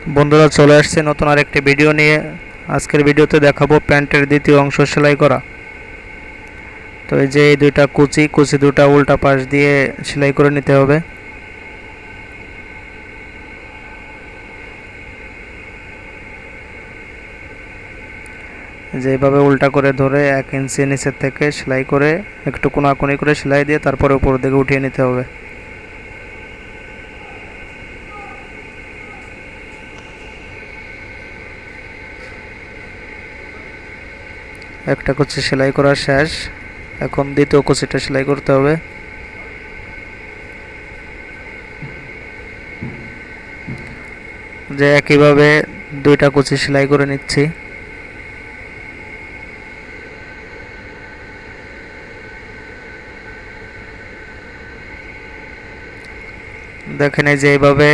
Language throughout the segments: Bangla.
বন্ধুরা, চলে আসছে নতুন আরেকটি ভিডিও নিয়ে। আজকের ভিডিওতে দেখাবো প্যান্টের দ্বিতীয় অংশ সেলাই করা। তো এই যে এই দুইটা কুচি দুটা উল্টা পাশ দিয়ে সেলাই করে নিতে হবে। যেভাবে উল্টা করে ধরে 1 ইঞ্চি নিচের থেকে সেলাই করে একটু কোনাকুনি করে সেলাই দিয়ে তারপরে উপর দিকে উঠিয়ে নিতে হবে। একটা কুচি সেলাই করা শেষ, এখন দ্বিতীয় কুচিটা সেলাই করতে হবে। যে একইভাবে দুইটা কুচি সেলাই করে নিচ্ছি। দেখেন এই যে এইভাবে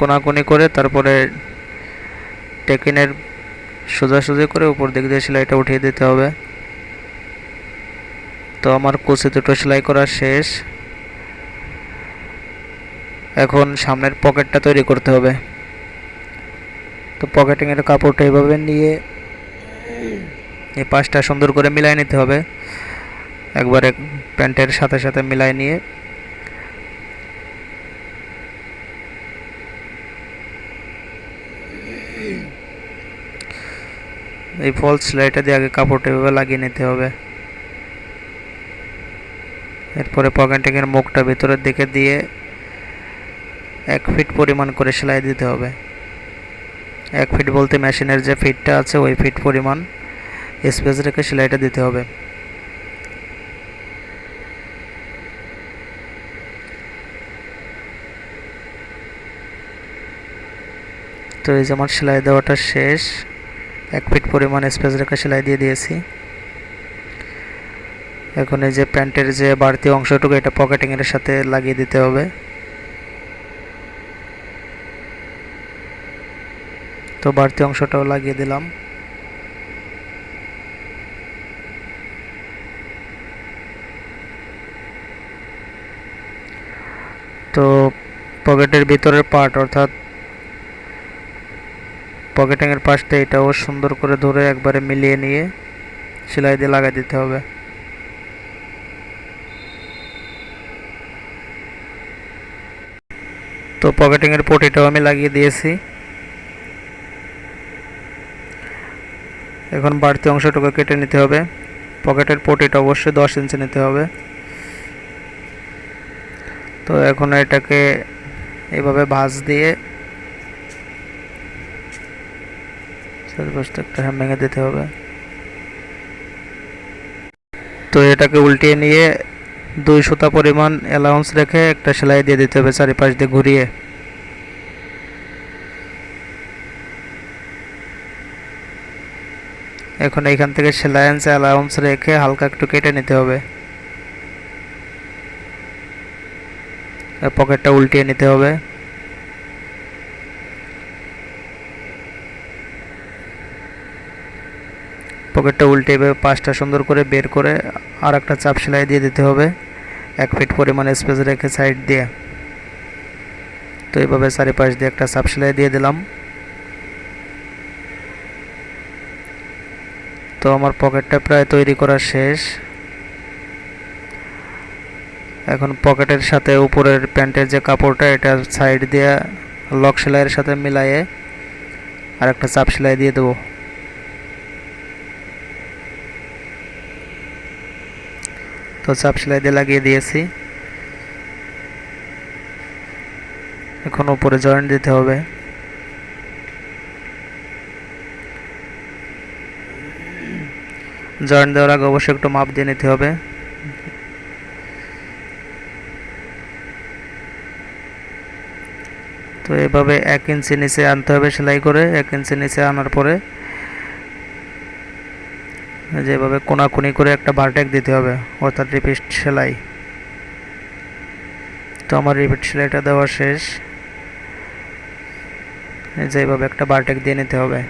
কোনাকুনি করে তারপরে টেকিনের সোজাসুজি করে উপর দিক দিয়ে সেলাইটা উঠিয়ে দিতে হবে। তো আমার কুচি দুটো সেলাই করা শেষ, এখন সামনের পকেটটা তৈরি করতে হবে। তো পকেটিংয়ের কাপড়টা এইভাবে নিয়ে এই পাশটা সুন্দর করে মিলাই নিতে হবে, একবারে প্যান্টের সাথে সাথে মিলাই নিয়ে এই ফলস সেলাইটা দিয়ে আগে কাপড়টা এভাবে লাগিয়ে নিতে হবে। এরপরে পকেটিংয়ের মুখটা ভিতরের দিকে দিয়ে 1 ফিট পরিমাণ করে সেলাই দিতে হবে। 1 ফিট বলতে মেশিনের যে ফিটটা আছে ওই ফিট পরিমাণ স্পেস রেখে সেলাইটা দিতে হবে। তো এই যে আমার সেলাই দেওয়াটা শেষ, 1 ফিট পরিমাণ স্পেস রেখে সেলাই দিয়ে দিয়েছি। এখন এই যে প্যান্টের যে বাড়তি অংশটুকু এটা পকেটিংয়ের সাথে লাগিয়ে দিতে হবে। তো বাড়তি অংশটাও লাগিয়ে দিলাম। তো পকেটের ভিতরের পার্ট অর্থাৎ পকেটিংয়ের পাশটা এটাও সুন্দর করে ধরে একবারে মিলিয়ে নিয়ে সেলাই দিয়ে লাগিয়ে দিতে হবে। তো পকেটিংয়ের পটিটাও আমি লাগিয়ে দিয়েছি। এখন বাড়তি অংশটুকু কেটে নিতে হবে। পকেটের পটিটা অবশ্যই 10 ইঞ্চি নিতে হবে। তো এখন এটাকে এইভাবে ভাঁজ দিয়ে চারপাশটা একটা ভেঙে দিতে হবে। তো এটাকে উল্টিয়ে নিয়ে 2 সুতা পরিমাণ অ্যালাউন্স রেখে একটা সেলাই দিয়ে দিতে হবে চারিপাশ দিয়ে ঘুরিয়ে। এখন এইখান থেকে সেলাই অ্যালাউন্স রেখে হালকা একটু কেটে নিতে হবে। পকেটটা উল্টিয়ে নিতে হবে। পকেটটা উল্টে পাশটা সুন্দর করে বের করে আর একটা চাপ সেলাই দিয়ে দিতে হবে 1 ফিট পরিমাণ স্পেস রেখে সাইড দিয়ে। তো এইভাবে চারিপাশ দিয়ে একটা চাপ সেলাই দিয়ে দিলাম। তো আমার পকেটটা প্রায় তৈরি করা শেষ। এখন পকেটের সাথে উপরের প্যান্টের যে কাপড়টা এটা সাইড দিয়ে লক সেলাইয়ের সাথে মিলাইয়ে আর একটা চাপ সেলাই দিয়ে দেবো। তো চাপ সেলাই দিয়ে লাগিয়ে দিয়েছি। এখন উপরে জয়েন্ট দিতে হবে। জয়েন্ট দেওয়ার আগে অবশ্যই একটু মাপ দিয়ে নিতে হবে। তো এভাবে 1 ইঞ্চি নিচে আনতে হবে সেলাই করে। 1 ইঞ্চি নিচে আনার পরে যেভাবে কোনাকুনি করে একটা ভার্টেক্স দিতে হবে অর্থাৎ রিপিট সেলাই। তো আমার রিপিট সেলাইটা দেওয়া শেষ। যেভাবে একটা ভার্টেক্স দিয়ে নিতে হবে।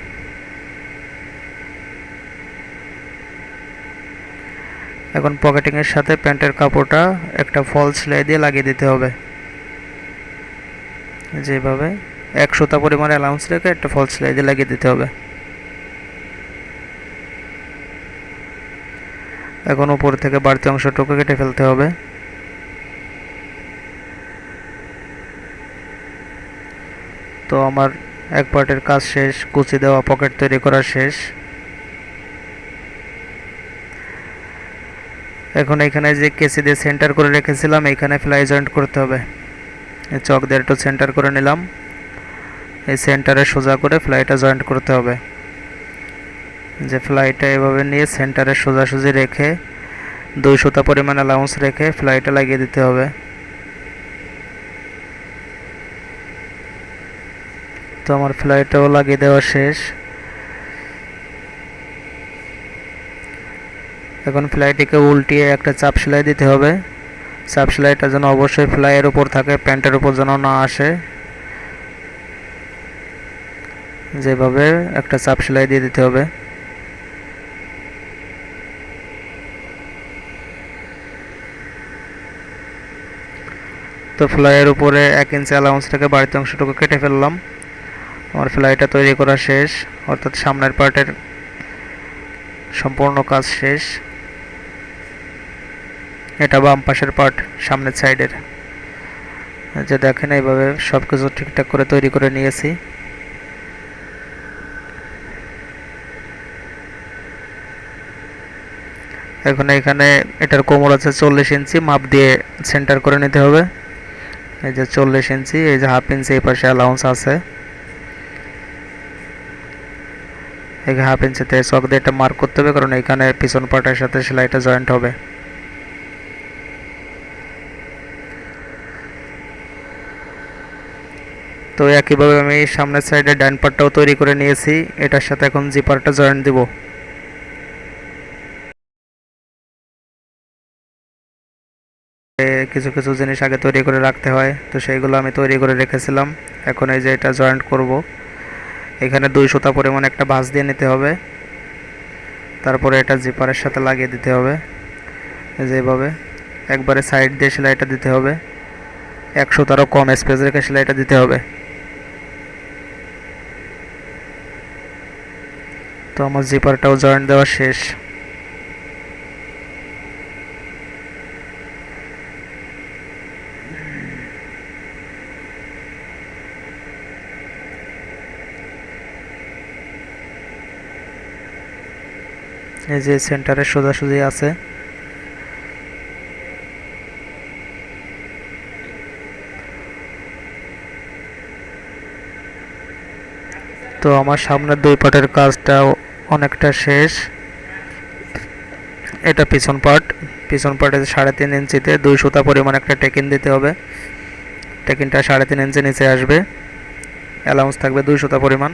এখন পকেটিংয়ের সাথে প্যান্টের কাপড়টা একটা ফলস সেলাই দিয়ে লাগিয়ে দিতে হবে। যেভাবে এক সুতা পরিমাণ অ্যালাউন্স রেখে একটা ফলস সেলাই দিয়ে লাগিয়ে দিতে হবে। এখন উপর থেকে বাড়তি অংশটুকু কেটে ফেলতে হবে। তো আমার এক পার্টের কাজ শেষ, কুচি দেওয়া পকেট তৈরি করা শেষ। এখন এখানে যে কেসি দিয়ে সেন্টার করে রেখেছিলাম এখানে ফ্লাই জয়েন্ট করতে হবে। এই চক দিয়ে একটু সেন্টার করে নিলাম, এই সেন্টারে সোজা করে ফ্লাইটা জয়েন্ট করতে হবে। যে ফ্লাইটা এভাবে নিয়ে সেন্টারে সোজাসুজি রেখে 2 সুতা পরিমাণ অ্যালাউন্স রেখে ফ্লাইটা লাগিয়ে দিতে হবে। তো আমার ফ্লাইটাও লাগিয়ে দেওয়া শেষ। এখন ফ্লাইটিকে উল্টিয়ে একটা চাপ সেলাই দিতে হবে। চাপ সেলাইটা যেন অবশ্যই ফ্লাইয়ের উপর থাকে, প্যান্টের উপর যেন না আসে। যেভাবে একটা চাপ সেলাই দিয়ে দিতে হবে। তো ফ্লাইয়ের উপরে 1 ইঞ্চি অ্যালাউন্স থেকে বাড়তি অংশটুকু কেটে ফেললাম। আমার ফ্লাইটা তৈরি করা শেষ, অর্থাৎ সামনের পার্টের সম্পূর্ণ কাজ শেষ। এটা বাম পাশের পার্ট, সামনের সাইডের। যে দেখেন এইভাবে সব কিছু ঠিকঠাক করে তৈরি করে নিয়েছি। এখন এখানে এটার কোমর আছে 40 ইঞ্চি, মাপ দিয়ে সেন্টার করে নিতে হবে। এই যে 40 ইঞ্চি, এই যে হাফ ইঞ্চি এই পাশে অ্যালাউন্স আছে। এই হাফ ইঞ্চিতে চক দিয়ে এটা মার্ক করতে হবে, কারণ এখানে পিছন পার্টের সাথে সেলাইটা জয়েন্ট হবে। তো একইভাবে আমি সামনের সাইডে ডান পার্টটাও তৈরি করে নিয়েছি। এটার সাথে এখন জিপারটা জয়েন্ট দিব। কিছু কিছু জিনিস আগে তৈরি করে রাখতে হয়, তো সেইগুলো আমি তৈরি করে রেখেছিলাম। এখন এই যে এটা জয়েন্ট করব, এখানে 2 সুতা পরিমাণ একটা ভাঁজ দিয়ে নিতে হবে। তারপরে এটা জিপারের সাথে লাগিয়ে দিতে হবে। যেভাবে একবারে সাইড দিয়ে সেলাইটা দিতে হবে, 1 সুতারও কম স্পেস রেখে সেলাইটা দিতে হবে। তো আমার জিপারটাও জয়েন্ট দেওয়া শেষ। এই যে সেন্টারে সোজাসুজি আছে। তো আমার সামনের 2 পার্টের কাজটা অনেকটা শেষ। এটা পিছন পার্ট, পিছন পার্টে 3.5 ইঞ্চিতে 2 সুতা পরিমাণ একটা টেকিন দিতে হবে। টেকিনটা 3.5 ইঞ্চি নিচে আসবে, অ্যালাউন্স থাকবে 2 সুতা পরিমাণ।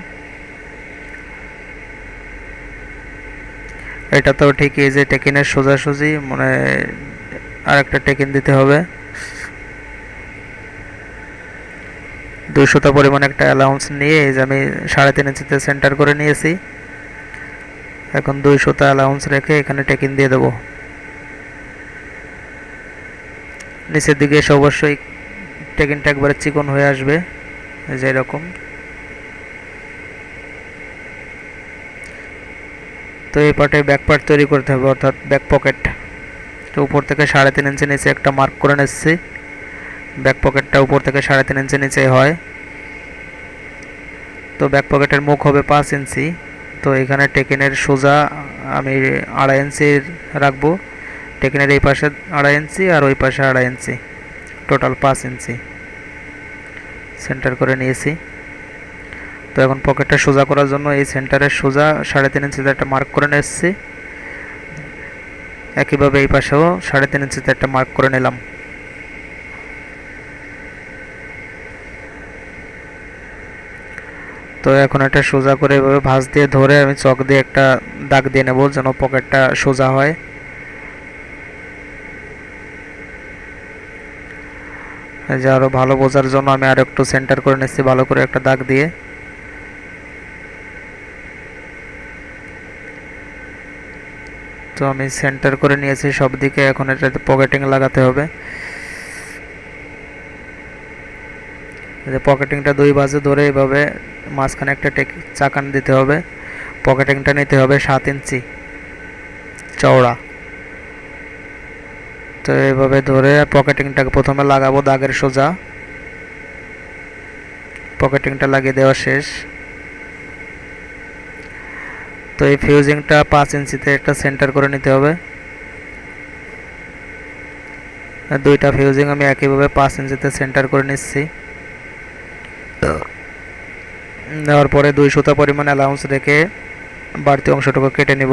এটা তো ঠিকই, যে টেকিনের সোজাসুজি মানে আরেকটা টেকিন দিতে হবে। 2 সুতা পরিমাণ একটা অ্যালাউন্স নিয়ে এই যে আমি 3.5 ইঞ্চিতে সেন্টার করে নিয়েছি। এখন 2 সুতা অ্যালাউন্স রেখে এখানে টেকিন দিয়ে দেব। নিচের দিকে এসে অবশ্যই টেকিনটা একবারে চিকন হয়ে আসবে, এই যে এরকম। তো এই পার্টে ব্যাক পার্ট তৈরি করতে হবে, অর্থাৎ ব্যাক পকেট। তো উপর থেকে 3.5 ইঞ্চি নিচে একটা মার্ক করে নিচ্ছি। ব্যাক পকেটটা উপর থেকে 3.5 ইঞ্চি নিচে হয়। তো ব্যাক পকেটের মুখ হবে 5 ইঞ্চি। তো এখানে টেকিনের সোজা আমি 2.5 ইঞ্চি রাখবো। টেকিনের এই পাশে 2.5 ইঞ্চি আর ওই পাশে 2.5 ইঞ্চি, টোটাল 5 ইঞ্চি সেন্টার করে নিয়েছি। তো এখন পকেটটা সোজা করার জন্য এই সেন্টারের সোজা 3.5 ইঞ্চিতে একটা মার্ক করে নিচ্ছি। একইভাবে এই পাশেও 3.5 ইঞ্চিতে একটা মার্ক করে নিলাম। তো এখন এটা সোজা করে এভাবে ভাঁজ দিয়ে ধরে আমি চক দিয়ে একটা দাগ দিয়ে নেব, যেন পকেটটা সোজা হয়। যে আরো ভালো বোঝার জন্য আমি আর একটু সেন্টার করে নিচ্ছি ভালো করে একটা দাগ দিয়ে। তো আমি সেন্টার করে নিয়েছি সব দিকে। এখন এটাতে পকেটিং লাগাতে হবে। যে পকেটিংটা দুই বাজে ধরে এইভাবে মাঝখানে একটা চাকান দিতে হবে। পকেটিংটা নিতে হবে 7 ইঞ্চি চওড়া। তো এইভাবে ধরে পকেটিংটাকে প্রথমে লাগাবো দাগের সোজা। পকেটিংটা লাগিয়ে দেওয়া শেষ। তো এই ফিউজিংটা 5 ইঞ্চিতে একটা সেন্টার করে নিতে হবে। দুইটা ফিউজিং আমি একইভাবে 5 ইঞ্চিতে সেন্টার করে নিচ্ছি। নেওয়ার পরে 2 সুতা পরিমাণ অ্যালাউন্স রেখে বাড়তি অংশটুকু কেটে নিব।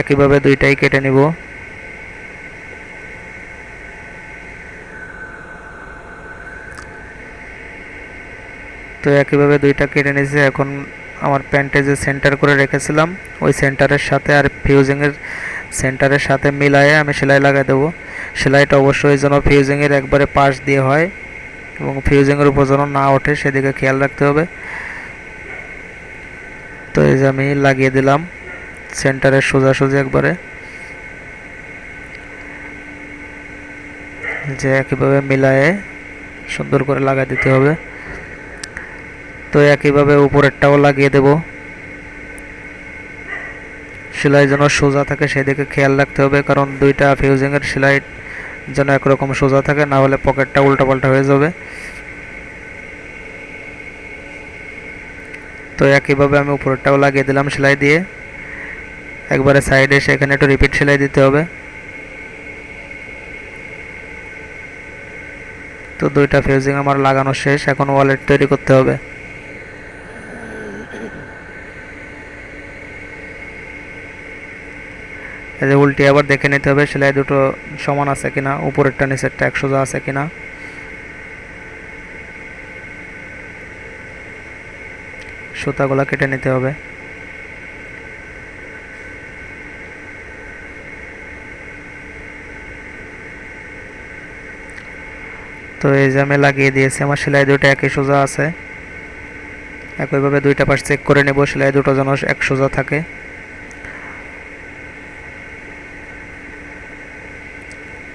একইভাবে দুইটাই কেটে নিব। তো একইভাবে দুইটা কেটে নিয়েছি। এখন আমার প্যান্টে যে সেন্টার করে রেখেছিলাম ওই সেন্টারের সাথে আর ফিউজিংয়ের সেন্টারের সাথে মিলায়ে আমি সেলাই লাগাই দেবো। সেলাইটা অবশ্যই যেন ফিউজিংয়ের একবারে পাশ দিয়ে হয় এবং ফিউজিংয়ের উপর যেন না ওঠে সেদিকে খেয়াল রাখতে হবে। তো এই যে আমি লাগিয়ে দিলাম সেন্টারের সোজাসুজি একবারে, যে একইভাবে মিলায়ে সুন্দর করে লাগাই দিতে হবে। তো একইভাবে উপরেরটাও লাগিয়ে দেব। সেলাই যেন সোজা থাকে সেদিকে খেয়াল রাখতে হবে, কারণ দুইটা ফিউজিংয়ের সেলাই যেন একরকম সোজা থাকে, না হলে পকেটটা উল্টাপাল্টা হয়ে যাবে। তো একইভাবে আমি উপরেরটাও লাগিয়ে দিলাম সেলাই দিয়ে। একবারে সাইডে সেখানে একটু রিপিট সেলাই দিতে হবে। তো দুইটা ফিউজিং আমার লাগানো শেষ। এখন ওয়ালেট তৈরি করতে হবে। এই যে উল্টে আবার দেখে নিতে হবে সেলাই দুটো সমান আছে কিনা, উপরেরটা নিচেরটা এক সোজা আছে কিনা। সুতাগুলা কেটে নিতে হবে। তো এই যে আমি লাগিয়ে দিয়েছি, আমার সেলাই দুটো একই সোজা আছে। একইভাবে দুইটা পাশ চেক করে নেব সেলাই দুটো যেন এক সোজা থাকে।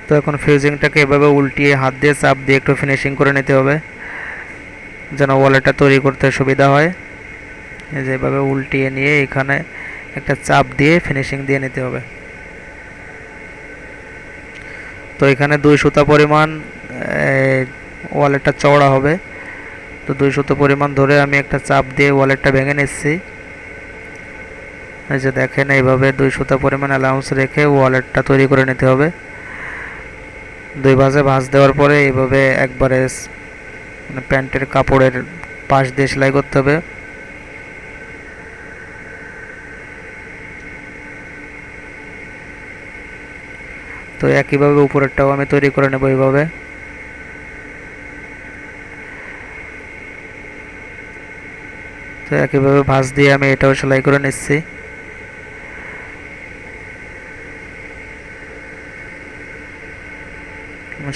তো এখন ফিউজিংটাকে এভাবে উল্টিয়ে হাত দিয়ে চাপ দিয়ে একটু ফিনিশিং করে নিতে হবে যেন ওয়ালেটটা তৈরি করতে সুবিধা হয়। এই যে এভাবে উল্টিয়ে নিয়ে এখানে একটা চাপ দিয়ে ফিনিশিং দিয়ে নিতে হবে। তো এখানে 2 সুতা পরিমাণ ওয়ালেটটা চওড়া হবে। তো 2 সুতা পরিমাণ ধরে আমি একটা চাপ দিয়ে ওয়ালেটটা ভেঙে নিচ্ছি। এই যে দেখেন এইভাবে 2 সুতা পরিমাণ অ্যালাউন্স রেখে ওয়ালেটটা তৈরি করে নিতে হবে। 2 ভাঁজে ভাঁজ দেওয়ার পরে এইভাবে একবারে মানে প্যান্টের কাপড়ের পাশ দিয়ে সেলাই করতে হবে। তো একইভাবে উপরেরটাও আমি তৈরি করে নেব এইভাবে। তো একইভাবে ভাঁজ দিয়ে আমি এটাও সেলাই করে নিচ্ছি।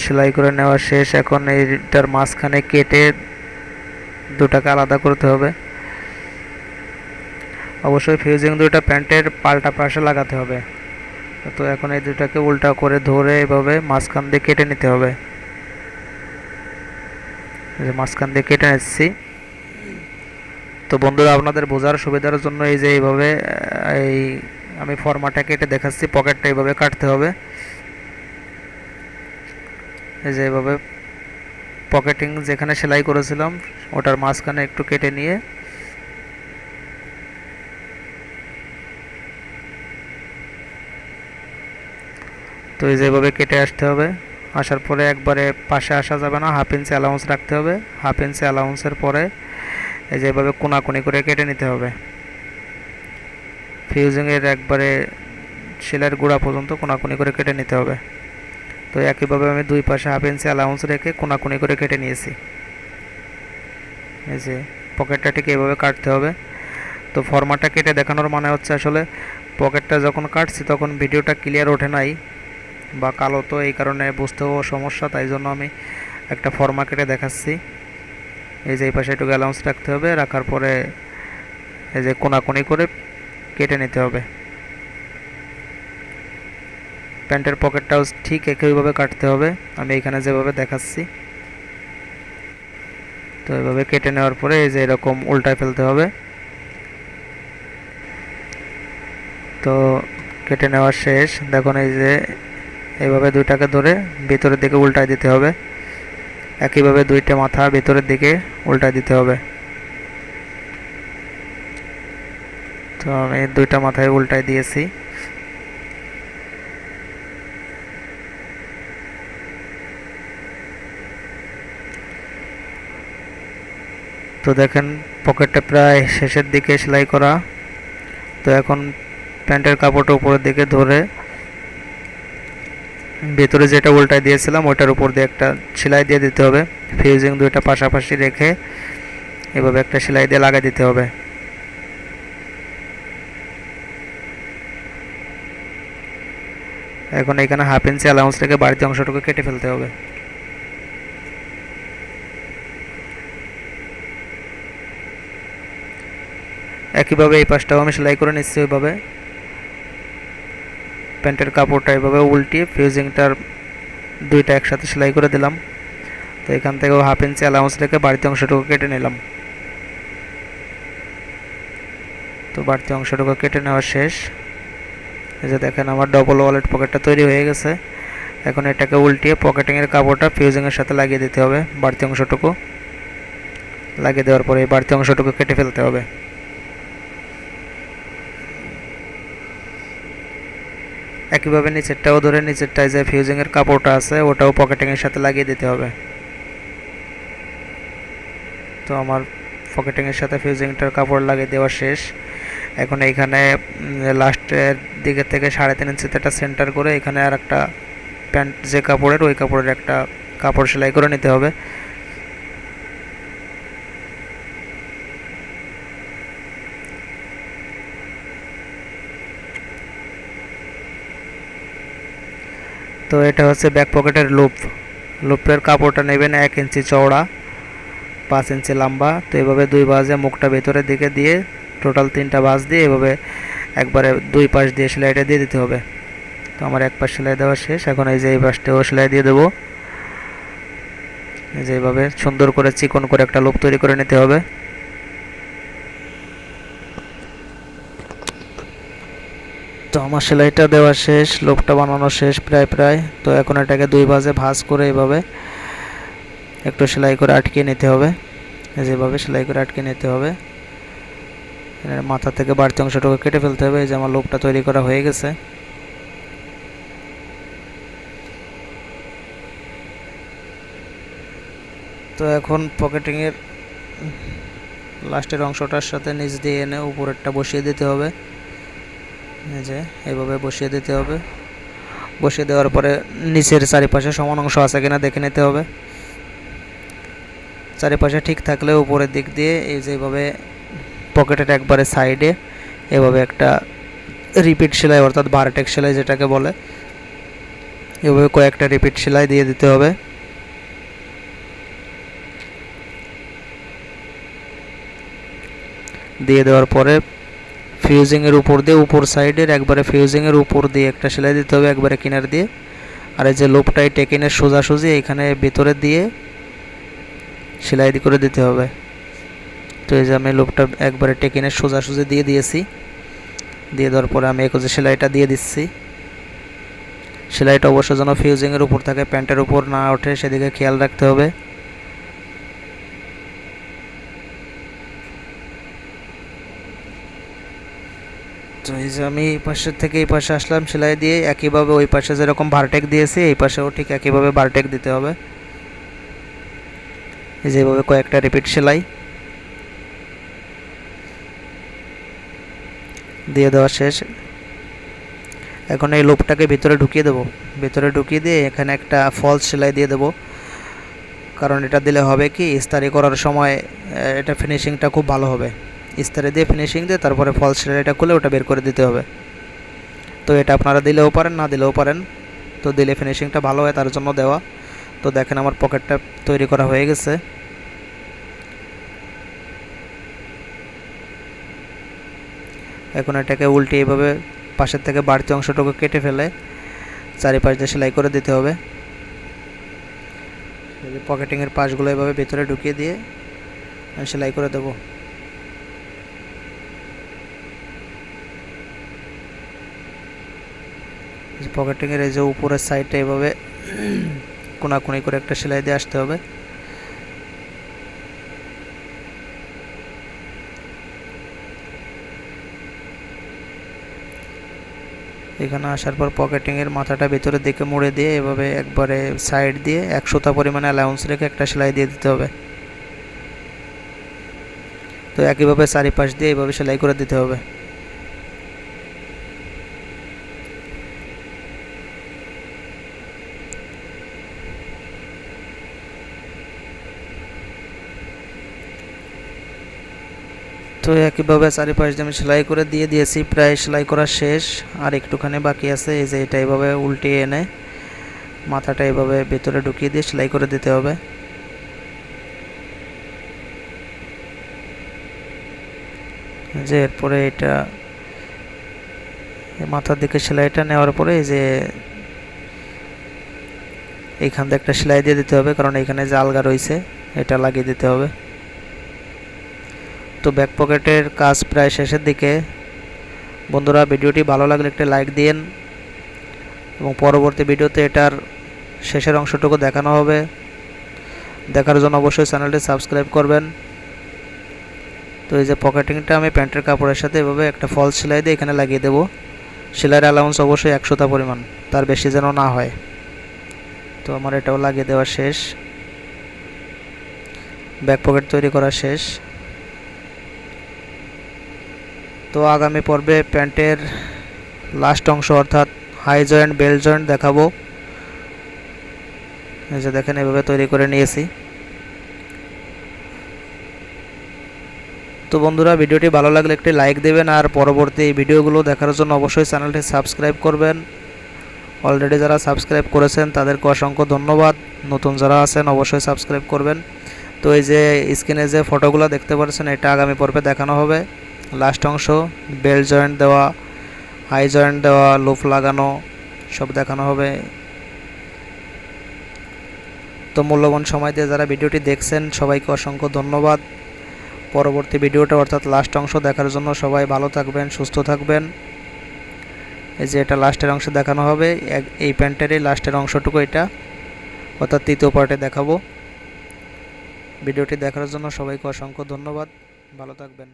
সেলাই করে নেওয়া শেষ। এখন এইটার মাঝখানে কেটে দুটাকে আলাদা করতে হবে। অবশ্যই ফিউজিং দুটো প্যান্টের পাল্টা পাশে লাগাতে হবে। তো এখন এই দুটাকে উল্টা করে ধরে এভাবে মাঝখান দিয়ে কেটে নিতে হবে। মাঝখান দিয়ে কেটে নিচ্ছি। তো বন্ধুরা আপনাদের বোঝার সুবিধার জন্য এই যে এইভাবে এই আমি ফর্মাটা কেটে দেখাচ্ছি। পকেটটা এইভাবে কাটতে হবে। এই যে এইভাবে পকেটিং যেখানে সেলাই করেছিলাম ওটার মাঝখানে একটু কেটে নিয়ে তো এই যেভাবে কেটে আসতে হবে। আসার পরে একবারে পাশে আসা যাবে না, 1/2 ইঞ্চি অ্যালাউন্স রাখতে হবে। 1/2 ইঞ্চি অ্যালাউন্সের পরে এই যেভাবে কোনাকুনি করে কেটে নিতে হবে। ফিউজিংয়ের একবারে সেলাইয়ের গোড়া পর্যন্ত কোনাকুনি করে কেটে নিতে হবে। তো একইভাবে আমি দুই পাশে 1/2 ইঞ্চি অ্যালাউন্স রেখে কোনাকুনি করে কেটে নিয়েছি। এই যে পকেটটা ঠিক এইভাবে কাটতে হবে। তো ফর্মাটা কেটে দেখানোর মানে হচ্ছে আসলে পকেটটা যখন কাটছি তখন ভিডিওটা ক্লিয়ার ওঠে নাই বা কালো, তো এই কারণে বুঝতেও সমস্যা, তাই জন্য আমি একটা ফর্মা কেটে দেখাচ্ছি। এই যে এই পাশে একটু অ্যালাউন্স রাখতে হবে, রাখার পরে এই যে কোনাকুনি করে কেটে নিতে হবে। প্যান্টের পকেটটাও ঠিক একইভাবে কাটতে হবে, আমি এখানে যেভাবে দেখাচ্ছি। তো এভাবে কেটে নেওয়ার পরে এই যে এরকম উল্টায় ফেলতে হবে। তো কেটে নেওয়া শেষ। দেখুন এই যে এইভাবে দুইটাকে ধরে ভিতরের দিকে উল্টায় দিতে হবে। একইভাবে দুইটা মাথা ভিতরের দিকে উল্টায় দিতে হবে। তো আমি দুইটা মাথায় উল্টায় দিয়েছি। তো দেখেন পকেটটা প্রায় শেষের দিকে সেলাই করা। তো এখন প্যান্টের কাপড়টা উপরের দিকে ধরে ভেতরে যেটা উল্টায় দিয়েছিলাম ওটার উপর দিয়ে একটা সেলাই দিয়ে দিতে হবে। ফিউজিং দুইটা পাশাপাশি রেখে এভাবে একটা সেলাই দিয়ে লাগিয়ে দিতে হবে। এখন এখানে হাফ ইঞ্চি অ্যালাউন্স রেখে বাড়তি অংশটুকু কেটে ফেলতে হবে। একইভাবে এই পাশটাও আমি সেলাই করে নিচ্ছি। ওইভাবে প্যান্টের কাপড়টা এভাবে উল্টিয়ে ফিউজিংটার দুইটা একসাথে সেলাই করে দিলাম। তো এখান থেকেও হাফ ইঞ্চি অ্যালাউন্স রেখে বাড়তি অংশটুকু কেটে নিলাম। তো বাড়তি অংশটুকু কেটে নেওয়া শেষ। এই যে দেখেন আমার ডবল ওয়ালেট পকেটটা তৈরি হয়ে গেছে। এখন এটাকে উল্টিয়ে পকেটিংয়ের কাপড়টা ফিউজিংয়ের সাথে লাগিয়ে দিতে হবে। বাড়তি অংশটুকু লাগিয়ে দেওয়ার পরে এই বাড়তি অংশটুকু কেটে ফেলতে হবে। একইভাবে নিচেরটাও ধরে নিচেরটায় যে ফিউজিংয়ের কাপড়টা আছে ওটাও পকেটিংয়ের সাথে লাগিয়ে দিতে হবে। তো আমার পকেটিংয়ের সাথে ফিউজিংটার কাপড় লাগিয়ে দেওয়া শেষ। এখন এইখানে লাস্টের দিকে থেকে 3.5 ইঞ্চিতে একটা সেন্টার করে এখানে আর একটা প্যান্ট যে কাপড়ের ওই কাপড়ের একটা কাপড় সেলাই করে নিতে হবে। তো এটা হচ্ছে ব্যাক পকেটের লুপের কাপড়টা নেবেন 1 ইঞ্চি চওড়া, 5 ইঞ্চি লম্বা। তো এভাবে দুই ভাঁজে মুখটা ভেতরের দিকে দিয়ে টোটাল 3টা ভাঁজ দিয়ে এভাবে একবারে দুই পাশ দিয়ে সেলাইটা দিয়ে দিতে হবে। তো আমার এক পাশ সেলাই দেওয়া শেষ। এখন এই যে এই পাশটাও সেলাই দিয়ে দেবো। এই যে এইভাবে সুন্দর করে চিকন করে একটা লুপ তৈরি করে নিতে হবে। তো আমার সেলাইটা দেওয়া শেষ, লুপটা বানানো শেষ প্রায়। তো এখন এটাকে দুই ভাঁজে ভাঁজ করে এইভাবে একটু সেলাই করে আটকে নিতে হবে। যেভাবে সেলাই করে আটকে নিতে হবে। মাথা থেকে বাড়তি অংশটুকু কেটে ফেলতে হবে। এই যে আমার লুপটা তৈরি করা হয়ে গেছে। তো এখন পকেটিংয়ের লাস্টের অংশটার সাথে নিচ দিয়ে এনে উপরেরটা বসিয়ে দিতে হবে। এই যে এইভাবে বসিয়ে দিতে হবে। বসিয়ে দেওয়ার পরে নিচের চারিপাশে সমান অংশ আছে কিনা দেখে নিতে হবে। চারিপাশে ঠিক থাকলে উপরের দিক দিয়ে এই যে এইভাবে পকেটের একবারে সাইডে এভাবে একটা রিপিট সেলাই অর্থাৎ বারটেক সেলাই যেটাকে বলে, এভাবে কয়েকটা রিপিট সেলাই দিয়ে দিতে হবে। দিয়ে দেওয়ার পরে ফিউজিংয়ের উপর দিয়ে উপর সাইডের একবারে ফিউজিংয়ের উপর দিয়ে একটা সেলাই দিতে হবে একবারে কিনার দিয়ে। আর এই যে লুপটাই টেকিনের সোজাসুজি এখানে ভিতরে দিয়ে সেলাই করে দিতে হবে। তো এই যে আমি লুপটা একবারে টেকিনের সোজাসুজি দিয়ে দিয়েছি। দিয়ে দেওয়ার পরে আমি যে সেলাইটা দিয়ে দিচ্ছি। সেলাইটা অবশ্য যেন ফিউজিংয়ের উপর থাকে, প্যান্টের উপর না ওঠে সেদিকে খেয়াল রাখতে হবে। তো এই যে আমি এই পাশের থেকে এই পাশে আসলাম সেলাই দিয়ে, একইভাবে ওই পাশে যেরকম ভারটেক দিয়েছি এই পাশেও ঠিক একইভাবে ভারটেক দিতে হবে। এই যেভাবে কয়েকটা রিপিট সেলাই দিয়ে দেওয়া শেষ। এখন এই লুপটাকে ভিতরে ঢুকিয়ে দেবো। ভিতরে ঢুকিয়ে দিয়ে এখানে একটা ফলস সেলাই দিয়ে দেবো। কারণ এটা দিলে হবে কি ইস্তারি করার সময় এটা ফিনিশিংটা খুব ভালো হবে। ইস্তারি দিয়ে ফিনিশিং দিয়ে তারপরে ফলস সেলাইটা খুলে ওটা বের করে দিতে হবে। তো এটা আপনারা দিলেও পারেন না দিলেও পারেন, তো দিলে ফিনিশিংটা ভালো হয় তার জন্য দেওয়া। তো দেখেন আমার পকেটটা তৈরি করা হয়ে গেছে। এখন এটাকে উল্টে এইভাবে পাশের থেকে বাড়তি অংশটুকু কেটে ফেলে চারিপাশ দিয়ে সেলাই করে দিতে হবে। পকেটিংয়ের পাশগুলো এভাবে ভিতরে ঢুকিয়ে দিয়ে আমি সেলাই করে দেব। পকেটিংয়ের এই যে উপরের সাইডটা এভাবে কোনাকুনি করে একটা সেলাই দিয়ে আসতে হবে। এখানে আসার পর পকেটিংয়ের মাথাটা ভিতরের দিকে মুড়ে দিয়ে এভাবে একবারে সাইড দিয়ে 100টা পরিমাণে অ্যালাউন্স রেখে একটা সেলাই দিয়ে দিতে হবে। তো একইভাবে চারিপাশ দিয়ে এইভাবে সেলাই করে দিতে হবে। তো একইভাবে চারিপাশ দিয়ে আমি সেলাই করে দিয়ে দিয়েছি, প্রায় সেলাই করা শেষ, আর একটুখানি বাকি আছে। এই যে এটা এইভাবে উল্টিয়ে এনে মাথাটা এইভাবে ভেতরে ঢুকিয়ে দিয়ে সেলাই করে দিতে হবে। যে এরপরে এটা মাথার দিকে সেলাইটা নেওয়ার পরে এই যে এইখান থেকে একটা সেলাই দিয়ে দিতে হবে, কারণ এখানে যে আলগা রয়েছে এটা লাগিয়ে দিতে হবে। তো ব্যাক পকেটের কাজ প্রায় শেষের দিকে। বন্ধুরা, ভিডিওটি ভালো লাগলে একটা লাইক দিন এবং পরবর্তী ভিডিওতে এটার শেষের অংশটুকু দেখানো হবে। দেখার জন্য অবশ্যই চ্যানেলটি সাবস্ক্রাইব করবেন। তো এই যে পকেটিংটা আমি প্যান্টের কাপড়ের সাথে এভাবে একটা ফলস সেলাই দিয়ে এখানে লাগিয়ে দেব। সেলাইয়ের অ্যালাউন্স অবশ্যই 100টা পরিমাণ, তার বেশি যেন না হয়। তো আমার এটাও লাগিয়ে দেওয়া শেষ, ব্যাক পকেট তৈরি করা শেষ। তো আগামী পর্বে প্যান্টের লাস্ট অংশ অর্থাৎ হাই জয়েন্ট, বেল্ট জয়েন্ট দেখাবো। এই যে দেখেন এভাবে তৈরি করে নিয়েছি। তো বন্ধুরা, ভিডিওটি ভালো লাগলে একটি লাইক দেবেন, আর পরবর্তী ভিডিওগুলো দেখার জন্য অবশ্যই চ্যানেলটি সাবস্ক্রাইব করবেন। অলরেডি যারা সাবস্ক্রাইব করেছেন তাদেরকে অসংখ্য ধন্যবাদ। নতুন যারা আছেন অবশ্যই সাবস্ক্রাইব করবেন। তো এই যে স্ক্রিনে যে ফটোগুলো দেখতে পাচ্ছেন এটা আগামী পর্বে দেখানো হবে। লাস্ট অংশ, বেল্ট জয়েন্ট দেওয়া, হাই জয়েন্ট দেওয়া, লুপ লাগানো সব দেখানো হবে। তো মূল্যবান সময় দিয়ে যারা ভিডিওটি দেখছেন সবাইকে অসংখ্য ধন্যবাদ। পরবর্তী ভিডিওটা অর্থাৎ লাস্ট অংশ দেখার জন্য সবাই ভালো থাকবেন, সুস্থ থাকবেন। এই যে এটা লাস্টের অংশে দেখানো হবে, এই প্যান্টেরই লাস্টের অংশটুকু এটা, অর্থাৎ তৃতীয় পার্টে দেখাবো। ভিডিওটি দেখার জন্য সবাইকে অসংখ্য ধন্যবাদ, ভালো থাকবেন।